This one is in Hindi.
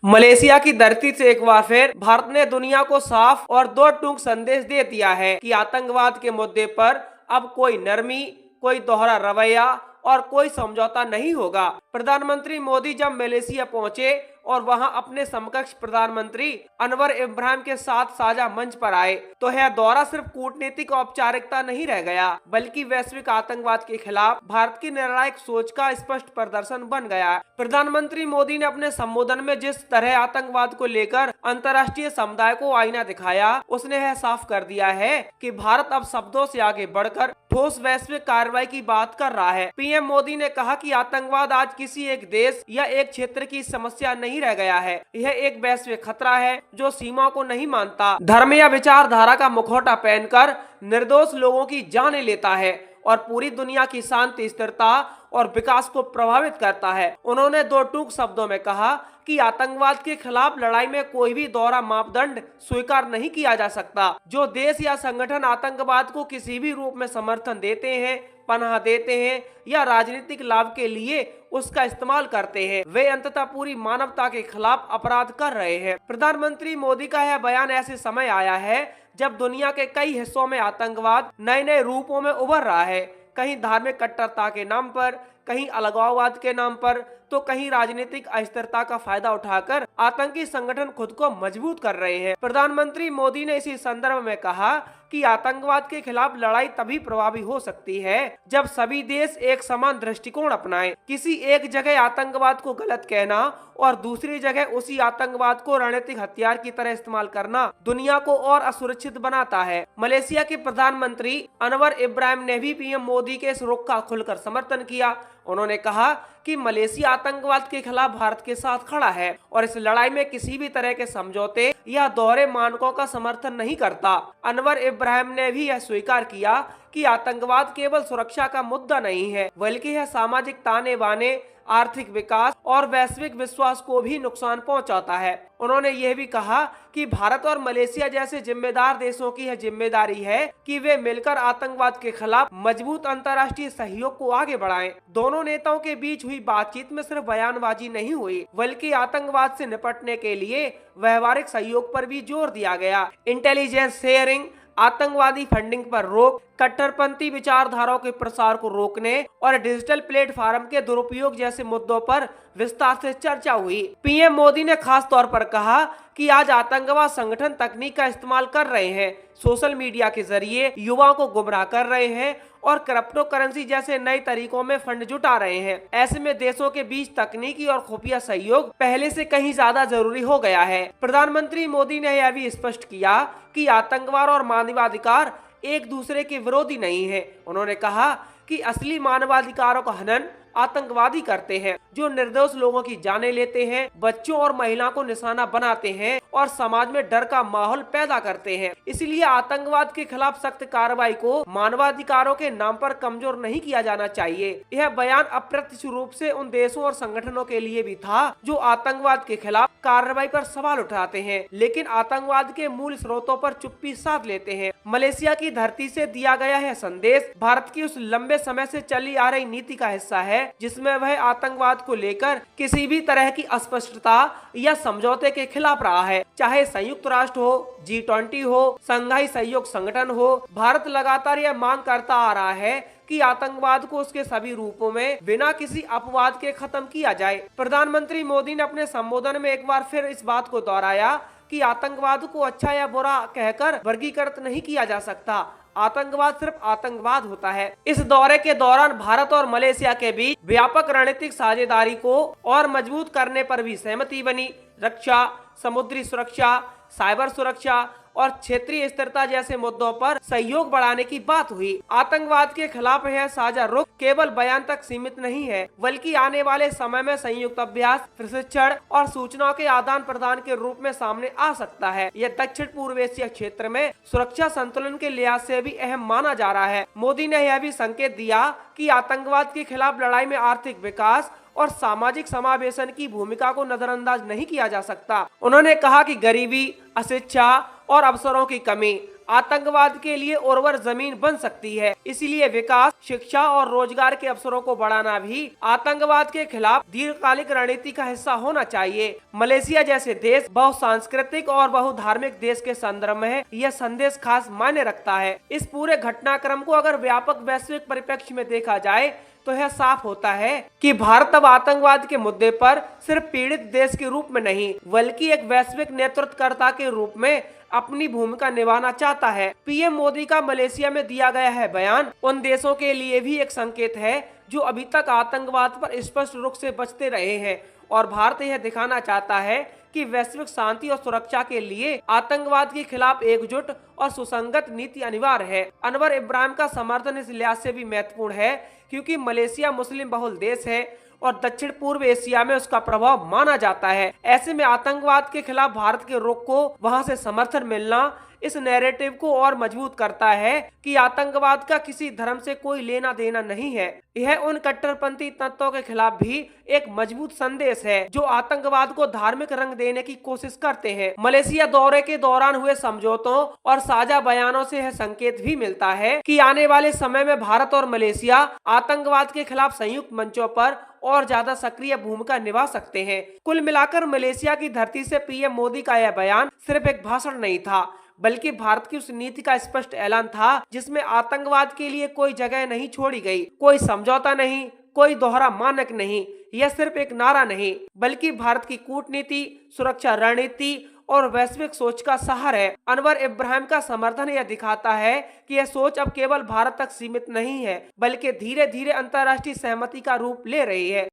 मलेशिया की धरती से एक बार फिर भारत ने दुनिया को साफ और दो टूक संदेश दे दिया है कि आतंकवाद के मुद्दे पर अब कोई नरमी, कोई दोहरा रवैया और कोई समझौता नहीं होगा। प्रधानमंत्री मोदी जब मलेशिया पहुंचे और वहां अपने समकक्ष प्रधानमंत्री अनवर इब्राहिम के साथ साझा मंच पर आए, तो यह दौरा सिर्फ कूटनीतिक औपचारिकता नहीं रह गया, बल्कि वैश्विक आतंकवाद के खिलाफ भारत की निर्णायक सोच का स्पष्ट प्रदर्शन बन गया। प्रधानमंत्री मोदी ने अपने संबोधन में जिस तरह आतंकवाद को लेकर अंतर्राष्ट्रीय समुदाय को आईना दिखाया, उसने यह साफ कर दिया है कि भारत अब शब्दों से आगे बढ़कर ठोस वैश्विक कार्रवाई की बात कर रहा है। पीएम मोदी ने कहा कि आतंकवाद आज किसी एक देश या एक क्षेत्र की समस्या नहीं रह गया है, यह एक वैश्विक खतरा है जो सीमा को नहीं मानता, धर्म या विचारधारा का मुखौटा पहनकर निर्दोष लोगों की जानें लेता है और पूरी दुनिया की शांति, स्थिरता और विकास को प्रभावित करता है। उन्होंने दो टूक शब्दों में कहा कि आतंकवाद के खिलाफ लड़ाई में कोई भी दोहरा मापदंड स्वीकार नहीं किया जा सकता। जो देश या संगठन आतंकवाद को किसी भी रूप में समर्थन देते हैं, पनाह देते हैं या राजनीतिक लाभ के लिए उसका इस्तेमाल करते हैं, वे अंततः पूरी मानवता के खिलाफ अपराध कर रहे हैं। प्रधानमंत्री मोदी का यह बयान ऐसे समय आया है जब दुनिया के कई हिस्सों में आतंकवाद नए नए रूपों में उभर रहा है, कहीं धार्मिक कट्टरता के नाम पर, कहीं अलगाववाद के नाम पर, तो कहीं राजनीतिक अस्थिरता का फायदा उठाकर आतंकी संगठन खुद को मजबूत कर रहे हैं। प्रधानमंत्री मोदी ने इसी संदर्भ में कहा कि आतंकवाद के खिलाफ लड़ाई तभी प्रभावी हो सकती है जब सभी देश एक समान दृष्टिकोण अपनाएं। किसी एक जगह आतंकवाद को गलत कहना और दूसरी जगह उसी आतंकवाद को रणनीतिक हथियार की तरह इस्तेमाल करना दुनिया को और असुरक्षित बनाता है। मलेशिया के प्रधानमंत्री अनवर इब्राहिम ने भी पीएम मोदी के इस रुख का खुलकर समर्थन किया। उन्होंने कहा कि मलेशिया आतंकवाद के खिलाफ भारत के साथ खड़ा है और इस लड़ाई में किसी भी तरह के समझौते या दोहरे मानकों का समर्थन नहीं करता। अनवर इब्राहिम ने भी यह स्वीकार किया कि आतंकवाद केवल सुरक्षा का मुद्दा नहीं है, बल्कि यह सामाजिक ताने बाने, आर्थिक विकास और वैश्विक विश्वास को भी नुकसान पहुंचाता है। उन्होंने यह भी कहा कि भारत और मलेशिया जैसे जिम्मेदार देशों की यह जिम्मेदारी है कि वे मिलकर आतंकवाद के खिलाफ मजबूत अंतर्राष्ट्रीय सहयोग को आगे बढ़ाएं। दोनों नेताओं के बीच हुई बातचीत में सिर्फ बयानबाजी नहीं हुई, बल्कि आतंकवाद से निपटने के लिए व्यवहारिक सहयोग पर भी जोर दिया गया। इंटेलिजेंस शेयरिंग, आतंकवादी फंडिंग पर रोक, कट्टरपंथी विचारधाराओं के प्रसार को रोकने और डिजिटल प्लेटफॉर्म के दुरुपयोग जैसे मुद्दों पर विस्तार से चर्चा हुई। पीएम मोदी ने खास तौर पर कहा कि आज आतंकवाद संगठन तकनीक का इस्तेमाल कर रहे हैं, सोशल मीडिया के जरिए युवाओं को गुमराह कर रहे हैं और क्रिप्टो करेंसी जैसे नए तरीकों में फंड जुटा रहे हैं। ऐसे में देशों के बीच तकनीकी और खुफिया सहयोग पहले से कहीं ज्यादा जरूरी हो गया है। प्रधानमंत्री मोदी ने यह भी स्पष्ट किया कि आतंकवाद और मानवाधिकार एक दूसरे के विरोधी नहीं है। उन्होंने कहा कि असली मानवाधिकारों का हनन आतंकवादी करते हैं, जो निर्दोष लोगों की जानें लेते हैं, बच्चों और महिलाओं को निशाना बनाते हैं और समाज में डर का माहौल पैदा करते हैं। इसलिए आतंकवाद के खिलाफ सख्त कार्रवाई को मानवाधिकारों के नाम पर कमजोर नहीं किया जाना चाहिए। यह बयान अप्रत्यक्ष रूप से उन देशों और संगठनों के लिए भी था जो आतंकवाद के खिलाफ कार्रवाई पर सवाल उठाते हैं, लेकिन आतंकवाद के मूल स्रोतों पर चुप्पी साध लेते हैं। मलेशिया की धरती से दिया गया यह संदेश भारत की उस लंबे समय से चली आ रही नीति का हिस्सा है जिसमें वह आतंकवाद को लेकर किसी भी तरह की अस्पष्टता या समझौते के खिलाफ रहा है। चाहे संयुक्त राष्ट्र हो, G20 हो, संघाई सहयोग संगठन हो, भारत लगातार यह मांग करता आ रहा है कि आतंकवाद को उसके सभी रूपों में बिना किसी अपवाद के खत्म किया जाए। प्रधानमंत्री मोदी ने अपने संबोधन में एक बार फिर इस बात को दोहराया कि आतंकवाद को अच्छा या बुरा कहकर वर्गीकृत नहीं किया जा सकता। आतंकवाद सिर्फ आतंकवाद होता है। इस दौरे के दौरान भारत और मलेशिया के बीच व्यापक रणनीतिक साझेदारी को और मजबूत करने पर भी सहमति बनी। रक्षा, समुद्री सुरक्षा, साइबर सुरक्षा और क्षेत्रीय स्थिरता जैसे मुद्दों पर सहयोग बढ़ाने की बात हुई। आतंकवाद के खिलाफ यह साझा रुख केवल बयान तक सीमित नहीं है, बल्कि आने वाले समय में संयुक्त अभ्यास, प्रशिक्षण और सूचनाओं के आदान प्रदान के रूप में सामने आ सकता है। यह दक्षिण पूर्व एशिया क्षेत्र में सुरक्षा संतुलन के लिहाज से भी अहम माना जा रहा है। मोदी ने यह भी संकेत दिया कि आतंकवाद के खिलाफ लड़ाई में आर्थिक विकास और सामाजिक समावेशन की भूमिका को नजरअंदाज नहीं किया जा सकता। उन्होंने कहा कि गरीबी, अशिक्षा और अवसरों की कमी आतंकवाद के लिए उर्वर जमीन बन सकती है। इसलिए विकास, शिक्षा और रोजगार के अवसरों को बढ़ाना भी आतंकवाद के खिलाफ दीर्घकालिक रणनीति का हिस्सा होना चाहिए। मलेशिया जैसे देश बहुसांस्कृतिक और बहुधार्मिक देश के संदर्भ में यह संदेश खास मायने रखता है। इस पूरे घटनाक्रम को अगर व्यापक वैश्विक परिप्रेक्ष्य में देखा जाए तो यह साफ होता है कि भारत अब आतंकवाद के मुद्दे पर सिर्फ पीड़ित देश के रूप में नहीं, बल्कि एक वैश्विक नेतृत्वकर्ता के रूप में अपनी भूमिका निभाना चाहता है। पीएम मोदी का मलेशिया में दिया गया है बयान उन देशों के लिए भी एक संकेत है जो अभी तक आतंकवाद पर स्पष्ट रूप से बचते रहे हैं, और भारत यह दिखाना चाहता है कि वैश्विक शांति और सुरक्षा के लिए आतंकवाद के खिलाफ एकजुट और सुसंगत नीति अनिवार्य है। अनवर इब्राहिम का समर्थन इस लिहाज से भी महत्वपूर्ण है क्योंकि मलेशिया मुस्लिम बहुल देश है और दक्षिण पूर्व एशिया में उसका प्रभाव माना जाता है। ऐसे में आतंकवाद के खिलाफ भारत के रुख को वहां से समर्थन मिलना इस नैरेटिव को और मजबूत करता है कि आतंकवाद का किसी धर्म से कोई लेना देना नहीं है। यह उन कट्टरपंथी तत्वों के खिलाफ भी एक मजबूत संदेश है जो आतंकवाद को धार्मिक रंग देने की कोशिश करते हैं। मलेशिया दौरे के दौरान हुए समझौतों और साझा बयानों से यह संकेत भी मिलता है कि आने वाले समय में भारत और मलेशिया आतंकवाद के खिलाफ संयुक्त मंचों पर और ज्यादा सक्रिय भूमिका निभा सकते हैं। कुल मिलाकर मलेशिया की धरती से पीएम मोदी का यह बयान सिर्फ एक भाषण नहीं था, बल्कि भारत की उस नीति का स्पष्ट ऐलान था जिसमें आतंकवाद के लिए कोई जगह नहीं छोड़ी गई, कोई समझौता नहीं, कोई दोहरा मानक नहीं। यह सिर्फ एक नारा नहीं, बल्कि भारत की कूटनीति, सुरक्षा रणनीति और वैश्विक सोच का सहार है। अनवर इब्राहिम का समर्थन यह दिखाता है कि यह सोच अब केवल भारत तक सीमित नहीं है, बल्कि धीरे धीरे अंतर्राष्ट्रीय सहमति का रूप ले रही है।